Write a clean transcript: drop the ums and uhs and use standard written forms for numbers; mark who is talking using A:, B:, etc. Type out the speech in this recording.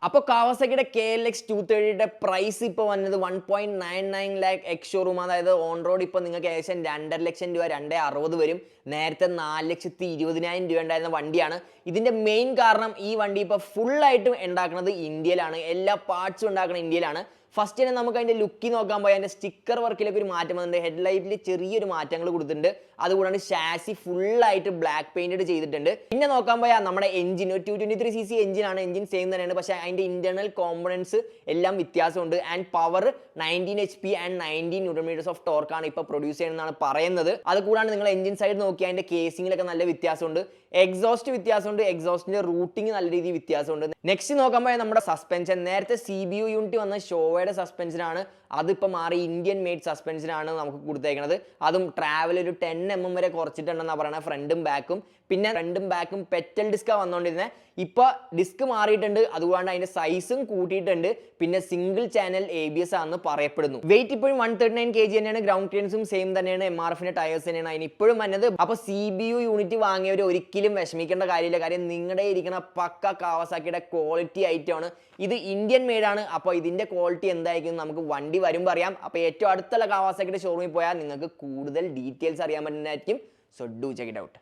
A: അപ്പോൾ കാവാസാക്കിയുടെ KLX 230യുടെ price ഇപ്പോൾ വന്നത് 1.99 ലാക്ക് എക്സ് ഷോറൂം, അതായത് ഓൺ റോഡ് ഇപ്പോൾ നിങ്ങൾക്ക് ഏകദേശം 2.5 ലക്ഷം രൂപ 2.60 വരും. നേരത്തെ 4,20,000 രൂപ ഉണ്ടായിരുന്ന വണ്ടിയാണ്. ഇതിൻ്റെ മെയിൻ കാരണം ഈ വണ്ടി ഇപ്പോൾ ഫുള്ളായിട്ടും ഉണ്ടാക്കുന്നത് ഇന്ത്യയിലാണ്, എല്ലാ പാർട്സും ഉണ്ടാക്കുന്നത് ഇന്ത്യയിലാണ്. ഫസ്റ്റ് തന്നെ നമുക്ക് അതിൻ്റെ ലുക്കി നോക്കാൻ പോയി. അതിൻ്റെ സ്റ്റിക്കർ വർക്കിലൊക്കെ ഒരു മാറ്റം വന്നിട്ടുണ്ട്, ഹെഡ്ലൈറ്റിൽ ചെറിയൊരു മാറ്റങ്ങൾ കൊടുത്തിട്ടുണ്ട്. അതുകൂടാണ്ട് ഷാസി ഫുള്ളായിട്ട് ബ്ലാക്ക് പെയിൻറ്റഡ് ചെയ്തിട്ടുണ്ട്. പിന്നെ നോക്കാൻ പോയാൽ നമ്മുടെ എഞ്ചിൻ ഒരു 223cc എഞ്ചിനാണ്, എഞ്ചിൻ സെയിം തന്നെയാണ്, പക്ഷേ അതിൻ്റെ ഇന്റർണൽ കോമ്പണൻസ് എല്ലാം വ്യത്യാസമുണ്ട്. And power 19 HP and 19 Nm of ടോർക്കാണ് ഇപ്പോൾ പ്രൊഡ്യൂസ് ചെയ്യുന്നതാണ് പറയുന്നത്. അതുകൂടാണ്ട് നിങ്ങൾ എഞ്ചിൻ സൈഡ് നോക്കിയാൽ അതിൻ്റെ കേസിങ്ങിലൊക്കെ നല്ല വ്യത്യാസമുണ്ട്, എക്സോസ്റ്റ് വ്യത്യാസമുണ്ട്, എക്സോസ്റ്റിന്റെ റൂട്ടിങ് നല്ല രീതിയിൽ വ്യത്യാസമുണ്ട്. നെക്സ്റ്റ് നോക്കുമ്പോൾ നമ്മുടെ സസ്പെൻഷൻ, നേരത്തെ CBU യൂണിറ്റ് വന്ന ഷോവയുടെ സസ്പെൻഷനാണ്, അതിപ്പോൾ മാറി ഇന്ത്യൻ മെയ്ഡ് സസ്പെൻഷനാണ് നമുക്ക് കൊടുത്തേക്കുന്നത്. അതും ട്രാവൽ ഒരു 10 mm വരെ കുറച്ചിട്ടുണ്ടെന്നാണ് പറയുന്നത്, ഫ്രണ്ടും ബാക്കും. പിന്നെ ഫ്രണ്ടും ബാക്കും പെറ്റൽ ഡിസ്കാണ് വന്നുകൊണ്ടിരുന്നത്, ഇപ്പോൾ ഡിസ്ക് മാറിയിട്ടുണ്ട്. അതുകൊണ്ട് അതിൻ്റെ സൈസും കൂട്ടിയിട്ടുണ്ട്. പിന്നെ സിംഗിൾ ചാനൽ ABS ആണെന്ന് പറയപ്പെടുന്നു. വെയിറ്റ് ഇപ്പോഴും 139 kg തന്നെയാണ്, ഗ്രൗണ്ട് ക്ലിയറൻസും സെയിം തന്നെയാണ്, MRFന്റെ ടയേഴ്സ് തന്നെയാണ് അതിന് ഇപ്പോഴും വന്നത്. അപ്പോൾ CBU യൂണിറ്റ് വാങ്ങിയവർ ഒരിക്കലും വിഷമിക്കേണ്ട കാര്യമില്ല, കാര്യം നിങ്ങളുടെ ഇരിക്കുന്ന പക്ക കാവാസാക്കിയുടെ ക്വാളിറ്റി ഐറ്റമാണ്. ഇത് ഇന്ത്യൻ മെയ്ഡാണ്. അപ്പോൾ ഇതിൻ്റെ ക്വാളിറ്റി എന്തായിരിക്കും നമുക്ക് വണ്ടി വരുമ്പോൾ അറിയാം. അപ്പോൾ ഏറ്റവും അടുത്തുള്ള കാവാസാക്കിയുടെ ഷോറൂമിൽ പോയാൽ നിങ്ങൾക്ക് കൂടുതൽ ഡീറ്റെയിൽസ് അറിയാൻ പറ്റുന്നതായിരിക്കും. So do check it out.